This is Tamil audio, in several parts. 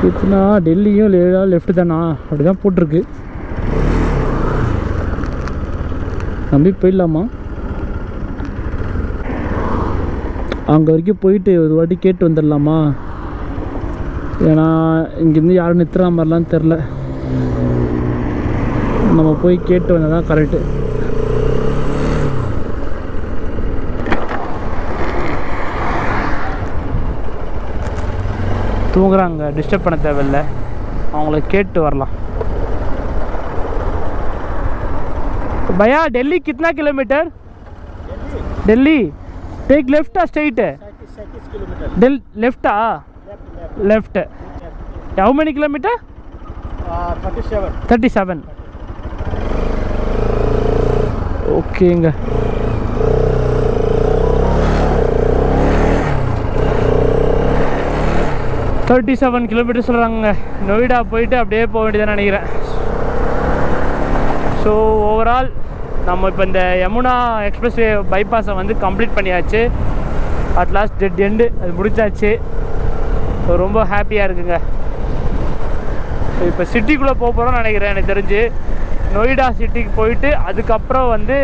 கிட்னா டெல்லியும் லெஃப்ட் தானா அப்படி தான் போட்டிருக்கு. நம்பி போயிடலாமா? அங்கே வரைக்கும் போயிட்டு ஒரு வாட்டி கேட்டு வந்துடலாமா? ஏன்னா இங்கேருந்து யாரும் நிறுத்துற மாதிரிலாம் தெரில. நம்ம போய் கேட்டு வந்தால் தான் கரெக்டு. தூங்குறாங்க, டிஸ்டர்ப் பண்ண தேவையில்லை, அவங்கள கேட்டு வரலாம். भैया दिल्ली कितना किलोमीटर? दिल्ली टेक लेफ्ट आ स्ट्रेट? 37 किलोमीटर. लेफ्ट आ? लेफ्ट. How many kilometre? 37. ஓகேங்க. கிலோமீட்டர் சொல்கிறாங்க. நொய்டா போயிட்டு அப்படியே போக வேண்டியதான் நினைக்கிறேன். ஸோ ஓவரால் நம்ம இப்போ இந்த யமுனா எக்ஸ்பிரஸ்வே பைபாஸை வந்து கம்ப்ளீட் பண்ணியாச்சு. அட் லாஸ்ட் டெட் எண்டு அது முடிச்சாச்சு. ஸோ ரொம்ப ஹாப்பியாக இருக்குங்க. இப்போ சிட்டிக்குள்ளே போக போகிறோம்னு நினைக்கிறேன். எனக்கு தெரிஞ்சு நொய்டா சிட்டிக்கு போயிட்டு அதுக்கப்புறம் வந்து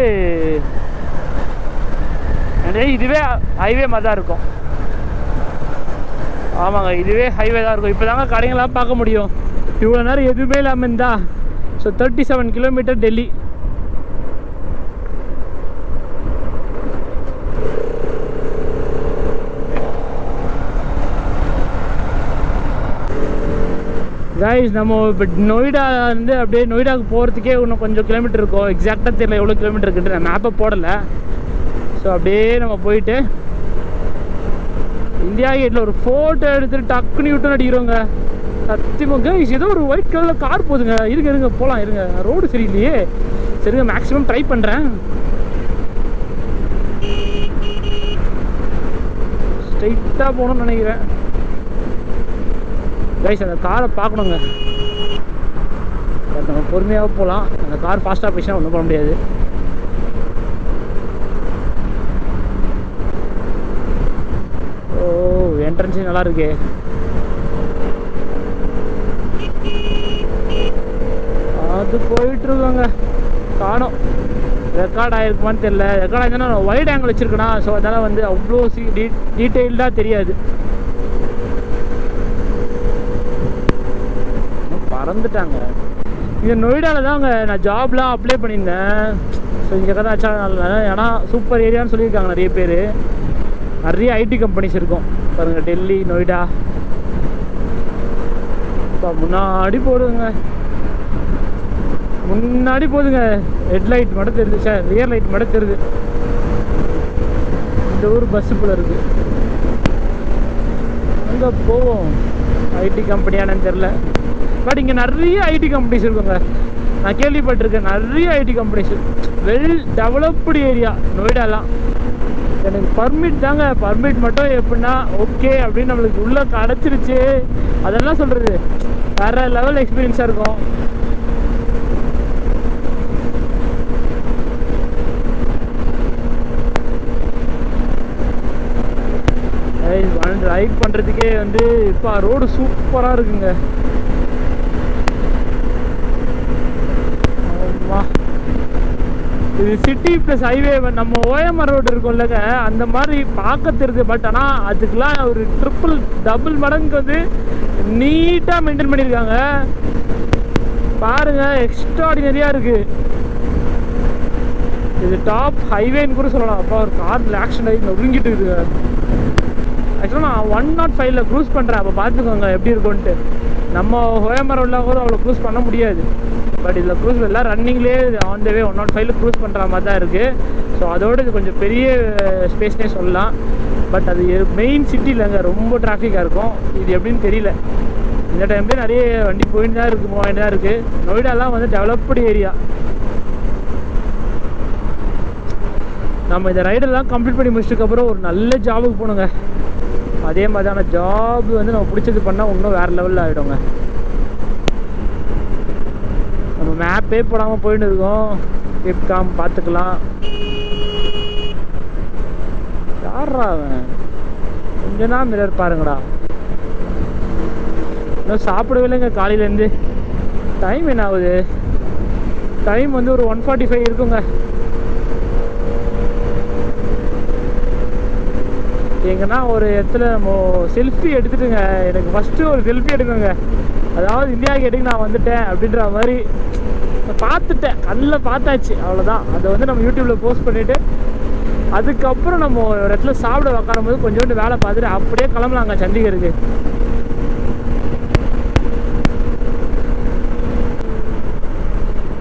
இதுவே ஹைவே மாதிரி தான் இருக்கும். ஆமாங்க, இதுவே ஹைவே தான் இருக்கும். இப்போ தாங்க கடைங்களாம் பார்க்க முடியும். இவ்வளோ நேரம் எதுவுமே இல்லாமல் இருந்தா. So 37 kilometre Delhi. கைஸ், நம்ம இப்போ நொய்டா வந்து அப்படியே நொய்டாவுக்கு போகிறதுக்கே இன்னும் கொஞ்சம் கிலோமீட்டர் இருக்கும். எக்ஸாக்டாக தெரியல எவ்வளோ கிலோமீட்டர் இருக்குன்ட்டு, நான் மேப்பை போடலை. ஸோ அப்படியே நம்ம போயிட்டு இந்தியா கேட்டில் ஒரு ஃபோட்டோ எடுத்துகிட்டு டக்குனு யூட்டன் அடிக்கிறோங்க. சத்தியமாக கைஸ், ஏதோ ஒரு ஒயிட் கலரில் கார் போகுதுங்க. இருங்க போகலாம், இருங்க. ரோடு சரியில்லையே. சரிங்க, மேக்ஸிமம் ட்ரை பண்ணுறேன். ஸ்ட்ரைட்டாக போகணும்னு நினைக்கிறேன். கைஸ், அந்த காரை பார்க்கணுங்க. பட் நம்ம பொறுமையாக போகலாம். அந்த கார் ஃபாஸ்ட்டாக போயிடுச்சுன்னா ஒன்றும் பண்ண முடியாது. ஓ, என்ட்ரன்ஸே நல்லா இருக்கு. அது போயிட்டுருக்கோங்க. காணோம். ரெக்கார்ட் ஆகிருக்குமான்னு தெரியல. ரெக்கார்ட் ஆகிருந்தா நான் வைட் ஆங்கிள் வச்சுருக்கேனா, ஸோ அதனால் வந்து அவ்வளோ டீட்டெயில்டாக தெரியாது. மறந்துட்டாங்க. இங்கே நொய்டாவில் தாங்க நான் ஜாப்லாம் அப்ளை பண்ணியிருந்தேன். ஸோ இங்கே தான் ஆச்சா நல்லா. ஏன்னா சூப்பர் ஏரியான்னு சொல்லியிருக்காங்க நிறைய பேர். நிறைய ஐடி கம்பெனிஸ் இருக்கும் பாருங்கள். டெல்லி, நொய்டா. இப்போ முன்னாடி போடுங்க, முன்னாடி போதுங்க. ஹெட்லைட் மட்டும் தெரியுது, சார் ரியர் லைட் மட்டும் தெரியுது. இந்த ஊர் பஸ்ஸு போல இருக்குது. அங்கே போவோம். ஐடி கம்பெனியானு தெரில. பட் இங்கே நிறைய ஐடி கம்பெனிஸ் இருக்குங்க. நான் கேள்விப்பட்டிருக்கேன் நிறைய IT companies. Well developed area நொய்டாலாம். எனக்கு பர்மிட் தாங்க. பர்மிட் மட்டும் எப்படின்னா ஓகே அப்படின்னு நம்மளுக்கு உள்ளே கிடச்சிருச்சு. அதெல்லாம் சொல்கிறது வேறு லெவல் எக்ஸ்பீரியன்ஸாக இருக்கும். ரைட் பண்ணுறதுக்கே வந்து இப்போ ரோடு சூப்பராக இருக்குங்க. இது சிட்டி ப்ளஸ் ஹைவே. நம்ம ஓஎம்ஆர் ரோடு இருக்கும்லங்க, அந்த மாதிரி பார்க்க தெரியுது. பட் ஆனால் அதுக்கெலாம் ஒரு டபுள் மடங்கு வந்து நீட்டாக மெயின்டைன் பண்ணியிருக்காங்க பாருங்கள். எக்ஸ்ட்ராடினரியாக இருக்குது. இது டாப் ஹைவேன்னு கூட சொல்லலாம். அப்போ ஒரு கார் ஆக்சிடென்ட் ஆகி நொறுங்கிட்டு இருக்குங்க. ஆக்சுவலாக நான் 105ல் க்ரூஸ் பண்ணுறேன். அப்போ பார்த்துக்கோங்க எப்படி இருக்கும்ன்ட்டு. நம்ம ஓஎம்ஆர் ரோடில் கூட அவ்வளோ க்ரூஸ் பண்ண முடியாது. பட் இதில் க்ரூஸ் எல்லாம் ரன்னிங்லேயே ஆன் த வே 105ல் க்ரூஸ் பண்ணுற மாதிரி தான் இருக்குது. ஸோ அதோடு இது கொஞ்சம் பெரிய ஸ்பேஸ்னே சொல்லலாம். பட் அது மெயின் சிட்டிலங்க ரொம்ப டிராஃபிக்காக இருக்கும். இது எப்படின்னு தெரியல. இந்த டைம்லேயே நிறைய வண்டி போயிட்டு தான் இருக்குது, மூவாயிட்டு தான் இருக்குது. நொய்டாலாம் வந்து டெவலப்டு ஏரியா. நம்ம இந்த ரைடெல்லாம் கம்ப்ளீட் பண்ணி முடிச்சதுக்கப்புறம் ஒரு நல்ல ஜாபுக்கு போகணுங்க. அதே மாதிரியான ஜாப் வந்து நம்ம பிடிச்சது பண்ணால் இன்னும் வேறு லெவலில் ஆகிடுங்க. நம்ம மேப்பே போடாமல் போயிட்டு இருக்கோம். ஃப்ளிப்காம் பார்த்துக்கலாம். யாரா அவன்? கொஞ்ச நாள் மிரர் பாருங்கடா. இன்னும் சாப்பிடவே இல்லைங்க காலையிலேருந்து. டைம் என்ன ஆகுது? டைம் வந்து ஒரு 1:45 இருக்குங்க. எங்கன்னா ஒரு இடத்துல செல்ஃபி எடுத்துட்டுங்க. எனக்கு ஃபஸ்ட்டு ஒரு செல்ஃபி எடுக்குங்க. அதாவது இந்தியா கேட்டுக்கு நான் வந்துட்டேன் அப்படின்ற மாதிரி பார்த்துட்டேன், கண்ணில் பார்த்தாச்சு, அவ்வளோதான். அதை வந்து நம்ம யூடியூப்பில் போஸ்ட் பண்ணிவிட்டு அதுக்கப்புறம் நம்ம ஒரு இடத்துல சாப்பிட உட்காரும் போது கொஞ்சோண்டு வேலை பார்த்துட்டு அப்படியே கிளம்பலாங்க சண்டிகருக்கு.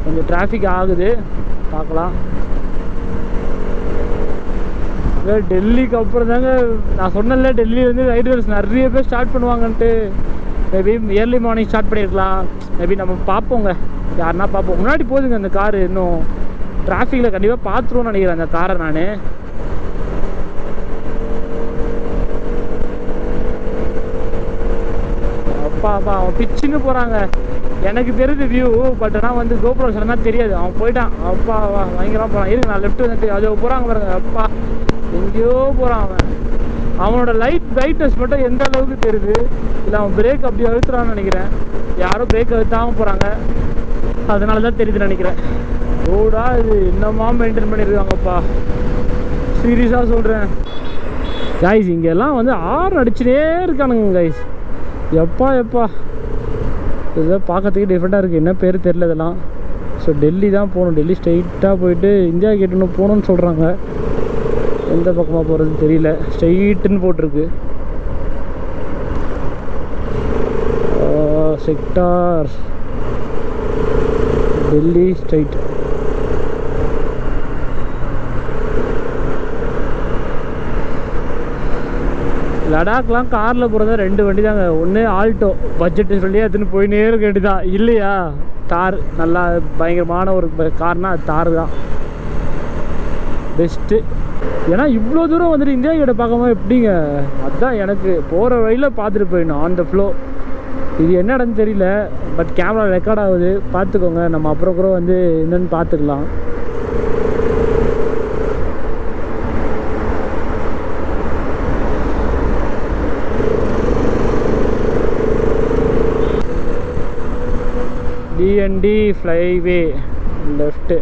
கொஞ்சம் டிராஃபிக் ஆகுது, பார்க்கலாம். டெல்லிக்கு அப்புறம் தாங்க நான் சொன்னேன்ல, டெல்லி வந்து ரைடர்ஸ் நிறைய பேர் ஸ்டார்ட் பண்ணுவாங்கன்ட்டு. மேபி இயர்லி மார்னிங் ஸ்டார்ட் பண்ணியிருக்கலாம். மேபி நம்ம பார்ப்போங்க, யாருன்னா பார்ப்போம். முன்னாடி போகுதுங்க அந்த காரு. இன்னும் டிராஃபிக்கில் கண்டிப்பாக பார்த்துருவோன்னு நினைக்கிறேன் அந்த காரை நான். அப்பா அவன் பிச்சுன்னு போகிறாங்க. எனக்கு தெரியுது வியூ, பட் ஆனால் வந்து கோபுரம் தான் தெரியாது. அவன் போயிட்டான். அப்பா பயங்கரமாக போகிறான். இருக்கு நான் லெஃப்ட் வந்துட்டு அது போகிறாங்க பாருங்க. அப்பா எங்கேயோ போகிறான் அவன். அவனோட லைட்னஸ் மட்டும் எந்த அளவுக்கு தெரியுது. இல்லை அவன் பிரேக் அப்படி அழுத்துறான்னு நினைக்கிறேன். யாரும் பிரேக் அழுத்தாமல் போகிறாங்க, அதனால தான் தெரியுதுன்னு நினைக்கிறேன். ரோடா இது என்னமா மெயின்டைன் பண்ணியிருக்காங்கப்பா, சீரியஸாக சொல்கிறேன் கைஸ். இங்கெல்லாம் வந்து ஆறு அடிச்சுட்டே இருக்கானுங்க கைஸ். எப்பா இதெல்லாம் பார்க்கறதுக்கு டிஃப்ரெண்ட்டாக இருக்குது. என்ன பேர் தெரில இதெல்லாம். ஸோ டெல்லி தான் போகணும். டெல்லி ஸ்ட்ரெயிட்டாக போயிட்டு இந்தியா கேட் ஒன்று போகணுன்னு சொல்கிறாங்க. எந்த பக்கமாக போகிறதுன்னு தெரியல. ஸ்ட்ரெயிட்டுன்னு போட்டிருக்கு. Sector Delhi straight. லடாக்லாம் காரில் போகிறதா 2 வண்டி தாங்க. ஒன்று ஆல்டோ பட்ஜெட்டு சொல்லி அதுன்னு போயினே இருக்க வேண்டியதான். இல்லையா தார், நல்லா பயங்கரமான ஒரு கார்னால் அது தார் தான் பெஸ்ட்டு. ஏன்னா இவ்வளோ தூரம் வந்துட்டு இந்தியா கேட்டை பார்க்காம எப்படிங்க? அதுதான் எனக்கு போகிற வழியில் பார்த்துட்டு போயிடணும் ஆன் த ஃப்ளோ. இது என்ன இடம்னு தெரியல, பட் கேமரா ரெக்கார்ட் ஆகுது, பார்த்துக்கோங்க. நம்ம அப்புறம் கூட வந்து என்னென்னு பார்த்துக்கலாம். DND flyway left.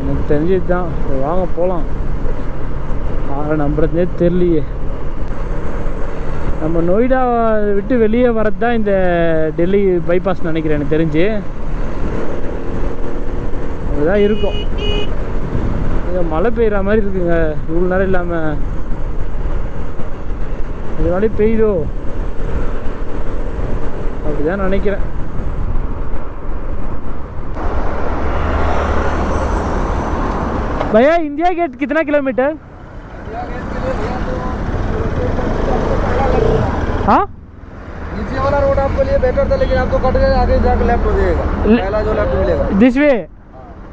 எனக்கு தெரிஞ்சது தான். வாங்க போகலாம். நம்புறதுனே தெரியலையே. நம்ம நொய்டா விட்டு வெளியே வரது தான் இந்த டெல்லி பைபாஸ் நினைக்கிறேன். எனக்கு தெரிஞ்சு அதுதான் இருக்கும். மழை பெய்கிற மாதிரி இருக்குங்க இவ்வளோ நேரம் இல்லாமல். இதனாலே பெய்யுதோ அப்படிதான் நினைக்கிறேன். भैया इंडिया गेट कितना किलोमीटर? हाँ नीचे वाला रोड आपके लिए बेटर था, लेकिन आपको कट गया, आगे जाकर लेफ्ट हो जाएगा। पहला जो लेफ्ट मिलेगा this way.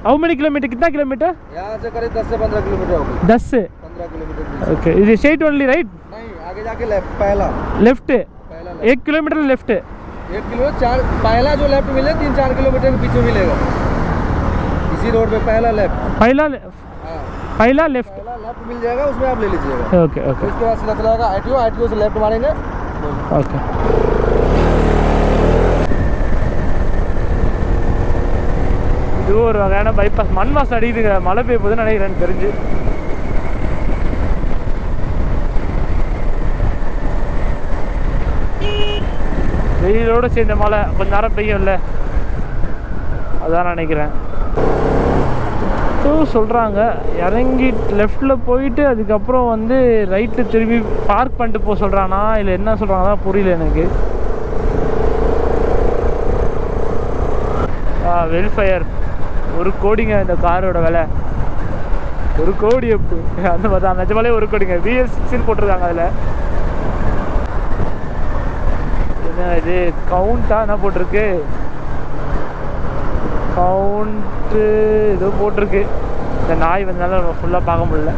How many kilometre? कितना किलोमीटर? यहाँ से करीब 10 से 15 किलोमीटर होगी। 10 से 15 kilometre. Okay, is straight only right? नहीं, आगे जाके लेफ्ट। पहला लेफ्ट 1 किलोमीटर लेफ्ट। 1 किलोमीटर 4। पहला जो लेफ्ट मिले 3-4 किलोमीटर के पीछे मिलेगा इसी रोड पे। पहला लेफ्ट। पहला लेफ्ट मिल जाएगा, उसमें आप ले लीजिएगा। Okay okay. उसके बाद सीधा चला जाएगा आईटीओ से लेफ्ट मारेंगे। ओके இது ஒரு வகையான பைபாஸ். மண் வாசம் அடிக்குதுங்க, மழை பெய்ய போதுன்னு நினைக்கிறேன் தெரிஞ்சு. வெயிலோடு சேர்ந்த மழை கொஞ்ச நேரம் பெய்யும்ல, அதான் நினைக்கிறேன். ஸோ சொல்கிறாங்க இறங்கி லெஃப்டில் போயிட்டு அதுக்கப்புறம் வந்து ரைட்டு திரும்பி பார்க் பண்ணிட்டு போக சொல்கிறானா இல்லை என்ன சொல்கிறாங்க புரியல எனக்கு. வெல்ஃபயர் 1 கோடிங்க இந்த காரோட விலை. 1 கோடி எப்போ அந்த மாதிரி தான் நிஜமாலே 1 கோடிங்க. VS6 போட்டிருக்காங்க அதில். என்ன இது கவுண்ட்டாக என்ன போட்டிருக்கு? கவுண்ட்டு ஏதோ போட்டிருக்கு. இந்த நாய் வந்தனால நம்ம ஃபுல்லாக பார்க்க முடியல.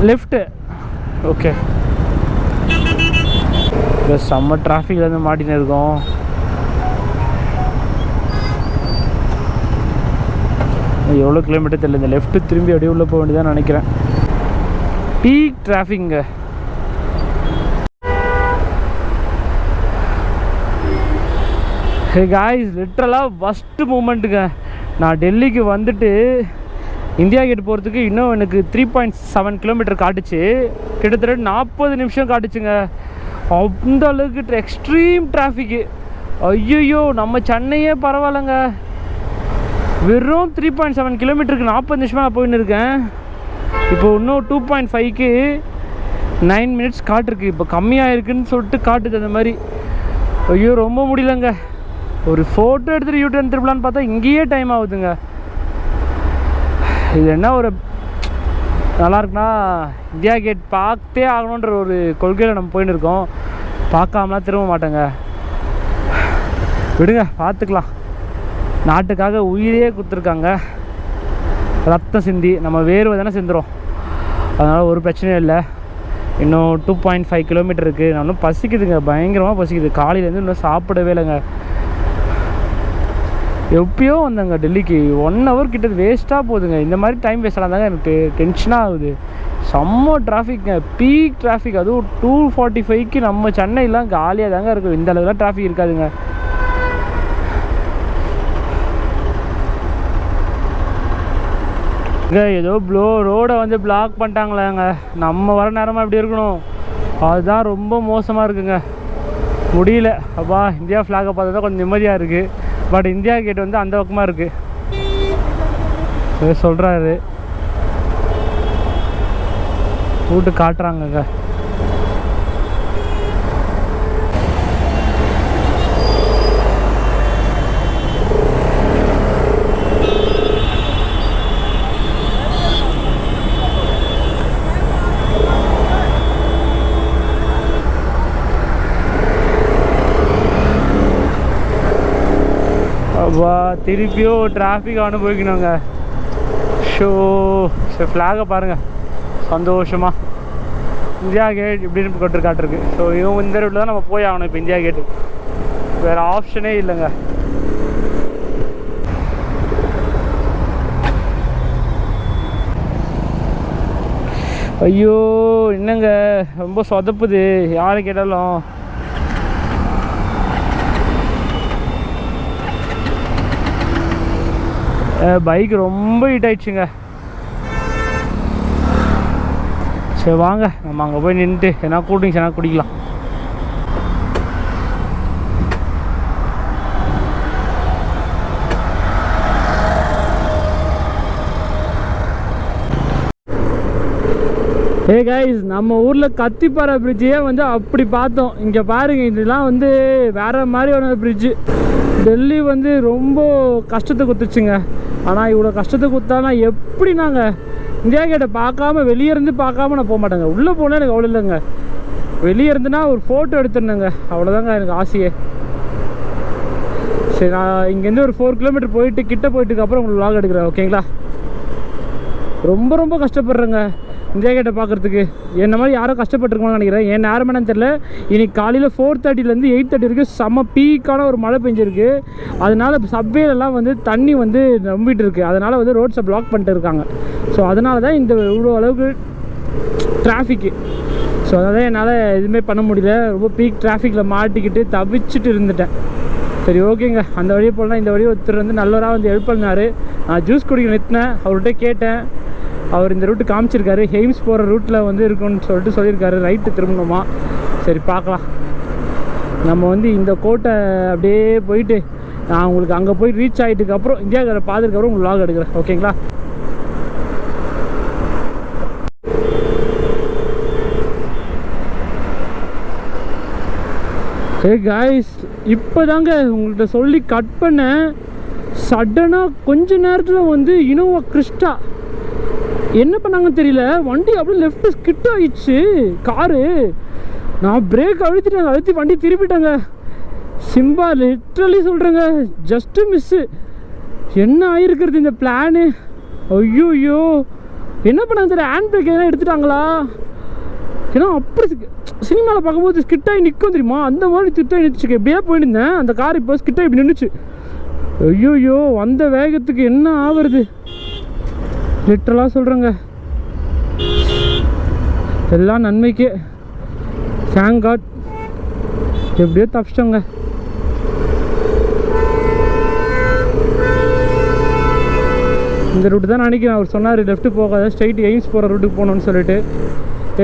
Left okay. இப்போ செம்ம டிராஃபிக்கில் வந்து மாட்டின்னு இருக்கோம். எவ்வளோ கிலோமீட்டர் தெரியல. இந்த லெஃப்ட்டு திரும்பி அப்படியே உள்ளே போக வேண்டியதான் நினைக்கிறேன். பீக் டிராஃபிக்ங்க. ஹே காய்ஸ், லிட்ரலாக ஃபஸ்ட்டு மூமெண்ட்டுங்க. நான் டெல்லிக்கு வந்துட்டு இந்தியா கேட் போகிறதுக்கு இன்னும் எனக்கு 3.7 கிலோமீட்டர் காட்டுச்சு. கிட்டத்தட்ட 40 நிமிஷம் காட்டுச்சுங்க. அந்த அளவுக்கு எக்ஸ்ட்ரீம் டிராஃபிக்கு. ஐயோ, நம்ம சென்னையே பரவாயில்லைங்க. வெறும் 3.7 கிலோமீட்டருக்கு 40 நிமிஷமாக நான் போயின்னு இருக்கேன். இப்போ இன்னும் 2.5க்கு 9 மினிட்ஸ் காட்டிருக்கு. இப்போ கம்மியாக இருக்குதுன்னு சொல்லிட்டு காட்டுது அந்த மாதிரி. ஐயோ, ரொம்ப முடியலங்க. ஒரு ஃபோட்டோ எடுத்துகிட்டு யூடியூப் திருப்பலான்னு பார்த்தா இங்கேயே டைம் ஆகுதுங்க. இது என்ன ஒரு நல்லா இருக்குன்னா, இந்தியா கேட் பார்த்தே ஆகணுன்ற ஒரு கொள்கையில் நம்ம போயின்னு இருக்கோம். பார்க்காமலாம் திரும்ப மாட்டேங்க. விடுங்க, பார்த்துக்கலாம். நாட்டுக்காக உயிரே கொடுத்துருக்காங்க, ரத்தம் சிந்தி. நம்ம வேர்வை தானே சிந்துறோம். அதனால் ஒரு பிரச்சனையும் இல்லை. இன்னும் 2.5 கிலோமீட்டர் இருக்குது. நான் இன்னும் பசிக்குதுங்க, பயங்கரமாக பசிக்குது. காலையிலேருந்து இன்னும் சாப்பிடவே இல்லைங்க. எப்பயோ வந்தேங்க டெல்லிக்கு. 1 ஹவர் கிட்ட வேஸ்ட்டாக போகுதுங்க. இந்த மாதிரி டைம் வேஸ்ட் ஆனால் தாங்க எனக்கு டென்ஷனாக ஆகுது. செம்ம டிராஃபிக்ங்க, பீக் டிராஃபிக். அதுவும் 2:45க்கு நம்ம சென்னையெலாம் காலியாக தாங்க இருக்கும். இந்த அளவுலாம் டிராஃபிக் இருக்காதுங்க. ஏதோ ரோடை வந்து பிளாக் பண்ணிட்டாங்களாங்க. நம்ம வர நேரமாக எப்படி இருக்கணும், அதுதான் ரொம்ப மோசமாக இருக்குங்க. முடியல. அப்பா, இந்தியா ஃப்ளாகை பார்த்தா தான் கொஞ்சம் நிம்மதியாக இருக்குது. பட் இந்தியா கேட் வந்து அந்த பக்கமாக இருக்குது சொல்கிறாரு. ரூட்டு காட்டுறாங்கங்க. அப்பா, திருப்பியும் டிராஃபிக் அனுபவிக்கணுங்க. ஃப்ளாகை பாருங்கள், சந்தோஷமாக இந்தியா கேட் இப்படின்னு காட்டிருக்கு. ஸோ இவங்க இந்த ரூட்டில் தான் நம்ம போய் ஆகணும். இப்போ இந்தியா கேட்டு வேறு ஆப்ஷனே இல்லைங்க. ஐயோ, என்னங்க ரொம்ப சொதப்புது யாரை கேட்டாலும். பைக் ரொம்ப ஹீட் ஆயிடுச்சுங்க. சரி வாங்க, நம்ம அங்கே போய் நின்றுட்டு என்ன கூல்ட்ரிங்க்ஸ் என்ன குடிக்கலாம். ஹே கைஸ், நம்ம ஊரில் கத்திப்பாறை பிரிட்ஜையே வந்து அப்படி பார்த்தோம். இங்கே பாருங்கள், இதெல்லாம் வந்து வேறு மாதிரியான பிரிட்ஜு. டெல்லி வந்து ரொம்ப கஷ்டத்தை கொடுத்துச்சுங்க. ஆனால் இவ்வளோ கஷ்டத்தை கொடுத்தாலும் எப்படி நாங்கள் இந்தியா கேட்டை பார்க்காம வெளியே இருந்து பார்க்காம நான் போக மாட்டேங்க. உள்ளே போனால் எனக்கு அவ்வளோ இல்லைங்க. வெளியே இருந்துன்னா ஒரு ஃபோட்டோ எடுத்துருந்தேங்க, அவ்வளோதாங்க எனக்கு ஆசையே. சரி, நான் இங்கேருந்து ஒரு 4 கிலோமீட்டர் போயிட்டு கிட்ட போயிட்டுக்கு உங்களுக்கு vlog எடுக்கிறேன், ஓகேங்களா? ரொம்ப ரொம்ப கஷ்டப்படுறேங்க இந்தியா கேட்டை பார்க்குறதுக்கு. என்ன மாதிரி யாரும் கஷ்டப்பட்டுருக்கோம்னு நினைக்கிறேன். ஏன் நேரமானு தெரில. இன்னைக்கு காலையில் 4:30லேருந்து 8:30 வரைக்கும் செம்ம பீக்கான ஒரு மழை பெஞ்சிருக்கு. அதனால சப்வேலெல்லாம் வந்து தண்ணி வந்து நம்பிட்டு இருக்குது. அதனால் வந்து ரோட்ஸை பிளாக் பண்ணிட்டு இருக்காங்க. ஸோ அதனால தான் இந்த இவ்வளோ அளவுக்கு டிராஃபிக்கு. ஸோ அதனால் என்னால் எதுவுமே பண்ண முடியல. ரொம்ப பீக் டிராஃபிக்கில் மாட்டிக்கிட்டு தவிச்சிட்டு இருந்துட்டேன். சரி ஓகேங்க, அந்த வழியை போனால் இந்த வழியை ஒருத்தர் வந்து நல்லவராக வந்து ஹெல்ப் பண்ணார். நான் ஜூஸ் குடிக்க நிறுத்தினேன், அவர்கிட்ட கேட்டேன். அவர் இந்த ரூட்டு காமிச்சிருக்காரு. ஹெய்ம்ஸ் போகிற ரூட்டில் வந்து இருக்குன்னு சொல்லிட்டு சொல்லியிருக்காரு. ரைட்டு திரும்பணுமா? சரி பார்க்கலாம். நம்ம வந்து இந்த கோட்டை அப்படியே போயிட்டு நான் உங்களுக்கு அங்கே போய் ரீச் ஆகிட்டுக்கப்புறம் இந்தியாவில் பார்த்துக்கப்புறம் உங்களுக்கு vlog எடுக்கிறேன், ஓகேங்களா? ஹே காய்ஸ், இப்போ தாங்க உங்கள்கிட்ட சொல்லி கட் பண்ணேன். சடனாக கொஞ்ச நேரத்தில் வந்து இனோவா கிறிஸ்டா என்ன பண்ணாங்கன்னு தெரியல, வண்டி அப்படியே லெஃப்ட் ஸ்கிட் ஆகிடுச்சு காரு. நான் பிரேக் அழுத்தி வண்டி திருப்பிட்டேங்க. சிம்பா லிட்ரலி சொல்கிறேங்க, ஜஸ்ட்டு மிஸ்ஸு. என்ன ஆகிருக்கிறது இந்த பிளானு? ஐயோ, என்ன பண்ணாங்க தெரியல. ஹேண்ட் பிரேக் எதனா எடுத்துட்டாங்களா? ஏன்னா அப்படி சினிமாவில் பார்க்கும்போது ஸ்கிட்டாகி நிற்கும் தெரியுமா, அந்த மாதிரி ஸ்கிட்டாகி நின்றுச்சு. எப்படியே போயிருந்தேன், அந்த கார் இப்போ ஸ்கிட்டாகி இப்படி நின்றுச்சு. ஐயோயோ, அந்த வேகத்துக்கு என்ன ஆகுறது, லிட்டரலாக சொல்கிறேங்க. எல்லாம் நன்மைக்கே, தேங்க் காட், எப்படியோ தப்பிச்சிட்டோங்க. இந்த ரூட்டு தான் நினைக்கிறேன். அவர் சொன்னார் லெஃப்ட்டு போகாத, ஸ்ட்ரைட் எய்ம்ஸ் போகிற ரூட்டுக்கு போகணுன்னு சொல்லிட்டு.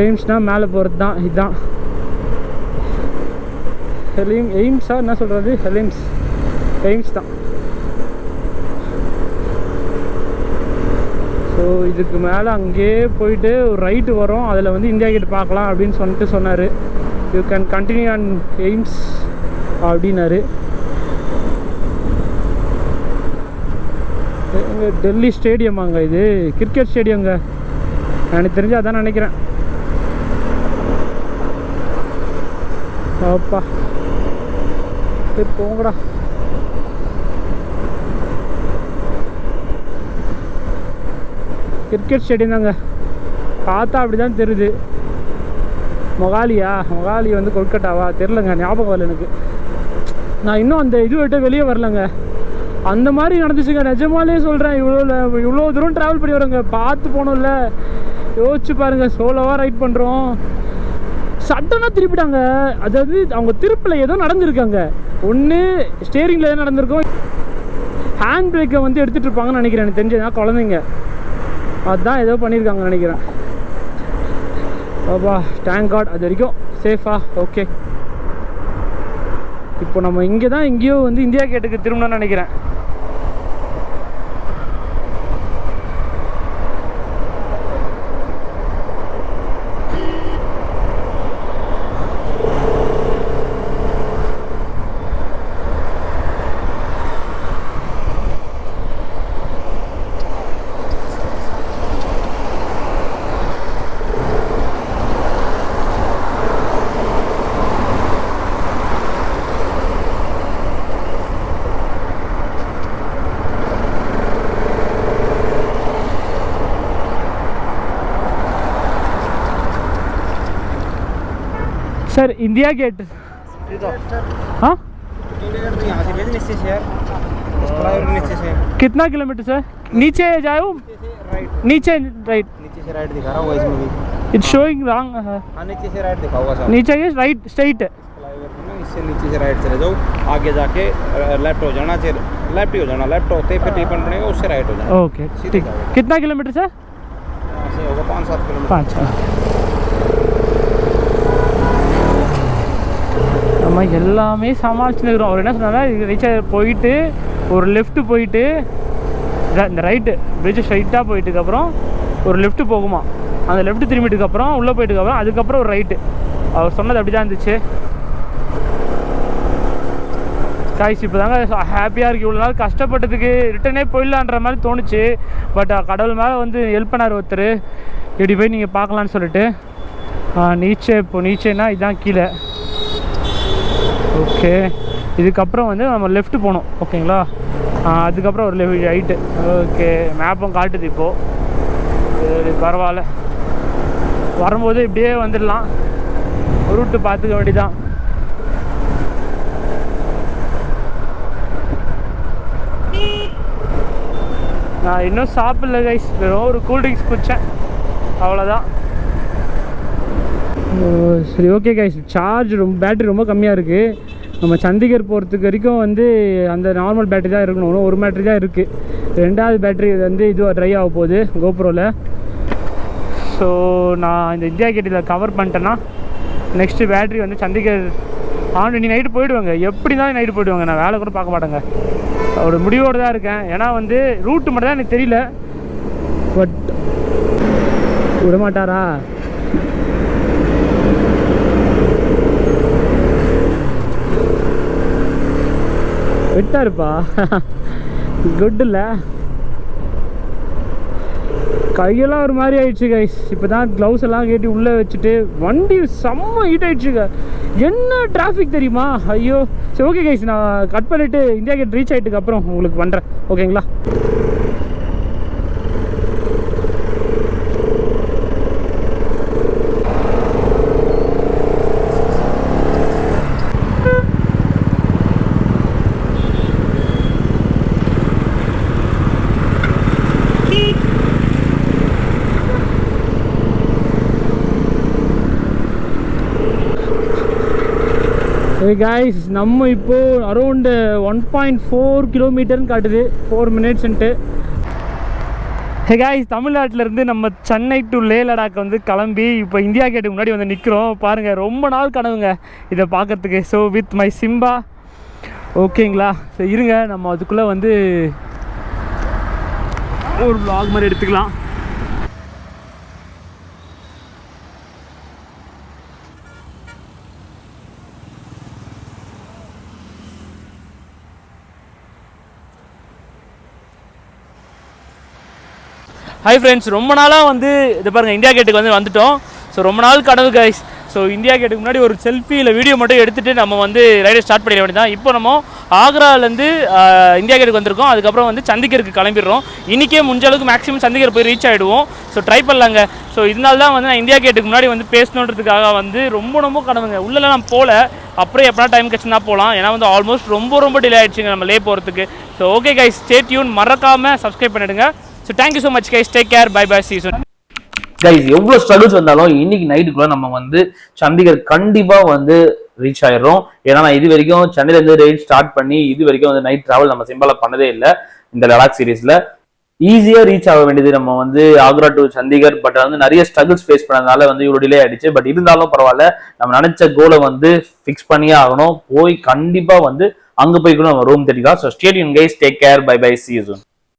எய்ம்ஸ்னால் மேலே போகிறது தான். இதுதான் எய்ம்ஸா என்ன சொல்கிறது, எய்ம்ஸ் தான். ஸோ இதுக்கு மேலே அங்கேயே போயிட்டு ஒரு ரைட்டு வரும், அதில் வந்து இந்தியா கேட் பார்க்கலாம் அப்படின்னு சொல்லிட்டு சொன்னார். You can continue on AIIMS அப்படின்னாரு. டெல்லி ஸ்டேடியமாங்க இது, கிரிக்கெட் ஸ்டேடியங்க எனக்கு தெரிஞ்சு, அதான் நினைக்கிறேன். அப்பா சரி போங்கடா. கிரிக்கெட் ஸ்டேடியம் தாங்க, பார்த்தா அப்படி தான் தெரியுது. மொகாலி வந்து கொல்கட்டாவா தெரிலங்க, ஞாபகம் வரல எனக்கு. நான் இன்னும் அந்த இது விட்டு வெளியே வரலங்க. அந்த மாதிரி நடந்துச்சுங்க, நிஜமாலே சொல்கிறேன். இவ்வளோ தூரம் ட்ராவல் பண்ணி வரோங்க, பார்த்து போகணும்ல. யோசிச்சு பாருங்கள், சோலோவாக ரைட் பண்ணுறோம், சடனாக திருப்பிட்டாங்க. அதாவது அவங்க திருப்பில் ஏதோ நடந்திருக்காங்க. ஒன்று ஸ்டேரிங்கில் ஏதோ நடந்திருக்கும், ஹேண்ட் பிரேக்கை வந்து எடுத்துகிட்டு இருப்பாங்கன்னு நினைக்கிறேன். எனக்கு தெரிஞ்சதுனா குழந்தைங்க அதுதான் ஏதோ பண்ணியிருக்காங்கன்னு நினைக்கிறேன். பாபா தேங்க் காட், அது வரைக்கும் சேஃபா. ஓகே, இப்போ நம்ம இங்கே தான் எங்கேயோ வந்து இந்தியா கேட்டுக்கு திரும்பணும்னு நினைக்கிறேன். सर इंडिया गेट हाँ यहाँ से भेज नीचे से यार, इस फ्लाईओवर नीचे से कितना किलोमीटर सर? नीचे जाओ, नीचे राइट, नीचे से राइट दिखा रहा होगा इसमें भी, इट्स शोइंग रॉन्ग। हाँ नीचे से राइट दिखा होगा सर, नीचे ये राइट स्ट्रेट फ्लाईओवर में इससे नीचे से राइट चले जाओ, आगे जाके लेफ्ट हो जाना, लेफ्ट ही हो जाना, लेफ्ट होते फिर टीपन बनेगा, उससे राइट हो जाना। ओके ठीक, कितना किलोमीटर सर? यहाँ से होगा 5-7 किलोमीटर। 5 நம்ம எல்லாமே சமாளிச்சுருக்கிறோம். அவர் என்ன சொன்னார், இது ரீச் போயிட்டு ஒரு லெஃப்ட்டு போயிட்டு இந்த ரைட்டு பிரிட்ஜு ஸ்ட்ரைட்டாக போயிட்டுக்கப்புறம் ஒரு லெஃப்ட்டு போகுமா, அந்த லெஃப்ட்டு திரும்பிட்டுக்கப்புறம் உள்ளே போயிட்டுக்கப்புறம் அதுக்கப்புறம் ஒரு ரைட்டு. அவர் சொன்னது அப்படி தான் இருந்துச்சு. காய்ச்சி இப்போ தாங்க ஹாப்பியாக இருக்குது. இவ்வளோ நாள் கஷ்டப்பட்டதுக்கு ரிட்டனே போயிடலான்ற மாதிரி தோணுச்சு. பட் கடவுள் மேலே வந்து ஹெல்ப் பண்ணார் ஒருத்தர், இப்படி போய் நீங்கள் பார்க்கலான்னு சொல்லிட்டு. நீச்சே இப்போ நீச்சேன்னா இதுதான் கீழே. ஓகே, இதுக்கப்புறம் வந்து நம்ம லெஃப்ட்டு போகணும். ஓகேங்களா, அதுக்கப்புறம் ஒரு ரைட்டு. ஓகே, மேப்பும் காட்டுது இப்போது, பரவாயில்ல. வரும்போது இப்படியே வந்துடலாம், ரூட்டு பார்த்துக்க வேண்டியதான். நான் இன்னும் சாப்பிடல கைஸ், வெறும் ஒரு கூல்ட்ரிங்க்ஸ் குடித்தேன், அவ்வளோதான். சரி ஓகே கைஸ், சார்ஜ் பேட்டரி ரொம்ப கம்மியாக இருக்குது. நம்ம சண்டிகர் போகிறதுக்கு வரைக்கும் வந்து அந்த நார்மல் பேட்டரி தான் இருக்கணும், ஒரு பேட்டரி தான் இருக்குது. ரெண்டாவது பேட்டரி வந்து இதுவாக ட்ரை ஆக போகுது கோப்ரோவில். ஸோ நான் இந்த இந்தியா கேட்டில் கவர் பண்ணிட்டேன்னா நெக்ஸ்ட்டு பேட்டரி வந்து சண்டிகர் நீ நைட்டு போயிடுவாங்க, எப்படி தான் நைட்டு போயிடுவாங்க, நான் வேலை கூட பார்க்க மாட்டேங்க. ஒரு முடிவோடு தான் இருக்கேன். ஏன்னா வந்து ரூட்டு மட்டும் தான் எனக்கு தெரியல, பட் விட மாட்டாரா? விட்டாருப்பா, குட் இல்லை. கையெல்லாம் ஒரு மாதிரி ஆயிடுச்சு கைஸ். இப்போ தான் க்ளவுஸ் எல்லாம் கேட்டு உள்ளே வச்சுட்டு வண்டி செம்ம ஹீட் ஆகிடுச்சுங்க. என்ன டிராஃபிக் தெரியுமா, ஐயோ. சரி ஓகே கைஸ், நான் கட் பண்ணிவிட்டு இந்தியா கேட் ரீச் ஆகிட்டுக்கு அப்புறம் உங்களுக்கு பண்ணுறேன், ஓகேங்களா? கைஸ் நம்ம இப்போ அரௌண்டு 1.4 கிலோமீட்டர்னு காட்டுது 4 மினிட்ஸ்ன்ட்டு. ஹே கைஸ், தமிழ்நாட்டிலேருந்து நம்ம சென்னை டு லே லடாக் வந்து கிளம்பி இப்போ இந்தியா கேட்டுக்கு முன்னாடி வந்து நிற்கிறோம். பாருங்கள், ரொம்ப நாள் கனவுங்க இதை பார்க்கறதுக்கு. ஸோ வித் மை சிம்பா, ஓகேங்களா? ஸோ இருங்க, நம்ம அதுக்குள்ளே வந்து ஒரு vlog மாதிரி எடுத்துக்கலாம். ஹாய் ஃப்ரெண்ட்ஸ், ரொம்ப நாளாக வந்து இது பாருங்கள் இந்தியா கேட்டுக்கு வந்து வந்துட்டோம். ஸோ ரொம்ப நாள் கனவு கைஸ். ஸோ இந்தியா கேட்டுக்கு முன்னாடி ஒரு செல்ஃபி இல்லை வீடியோ மட்டும் எடுத்துகிட்டு நம்ம வந்து ரைடை ஸ்டார்ட் பண்ணிட வேண்டியதான். இப்போ நம்ம ஆக்ராலேருந்து இந்தியா கேட்டுக்கு வந்திருக்கோம். அதுக்கப்புறம் வந்து சண்டிகருக்கு கிளம்பிடுறோம். இன்றைக்கே முடிஞ்ச அளவுக்கு மேக்ஸிமம் சண்டிகர் போய் ரீச் ஆகிடுவோம். ஸோ ட்ரை பண்ணலாங்க. ஸோ இதனால தான் வந்து நான் இந்தியா கேட்டுக்கு முன்னாடி வந்து பேசணுன்றதுக்காக வந்து ரொம்ப கனவுங்க. உள்ளெல்லாம் நான் போகல, அப்புறம் எப்போனா டைம் கிடச்சுன்னா போகலாம். ஏன்னா வந்து ஆல்மோஸ்ட் ரொம்ப டிலே ஆகிடுச்சுங்க நம்ம லே போகிறதுக்கு. So okay guys, stay tune, மறக்காமல் சப்ஸ்கிரைப் பண்ணிடுங்க. So thank you so much guys, take care, bye bye, see you soon. Guys, எவ்வளோ ஸ்ட்ரகிள்ஸ் வந்தாலும் இன்னைக்கு நைட்டுக்குள்ள நம்ம வந்து சண்டிகர் கண்டிப்பா வந்து ரீச் ஆயிடுறோம். ஏன்னா நான் இது வரைக்கும் சென்னையிலேருந்து ரைட் ஸ்டார்ட் பண்ணி இது வரைக்கும் வந்து நைட் டிராவல் நம்ம சிம்பிளா பண்ணதே இல்லை இந்த லடாக் சீரீஸ்ல. ஈஸியா ரீச் ஆக வேண்டியது நம்ம வந்து ஆக்ரா டு சண்டிகர். பட் வந்து நிறைய ஸ்ட்ரகிள்ஸ் ஃபேஸ் பண்ணதுனால வந்து இவ்வளோ டிலே ஆயிடுச்சு. பட் இருந்தாலும் பரவாயில்ல, நம்ம நினைச்ச கோலை வந்து ஃபிக்ஸ் பண்ணியே ஆகணும். போய் கண்டிப்பா வந்து அங்க போய் கூட நம்ம ரூம் தெரியும். So stay tune guys, take care, bye bye, see you soon.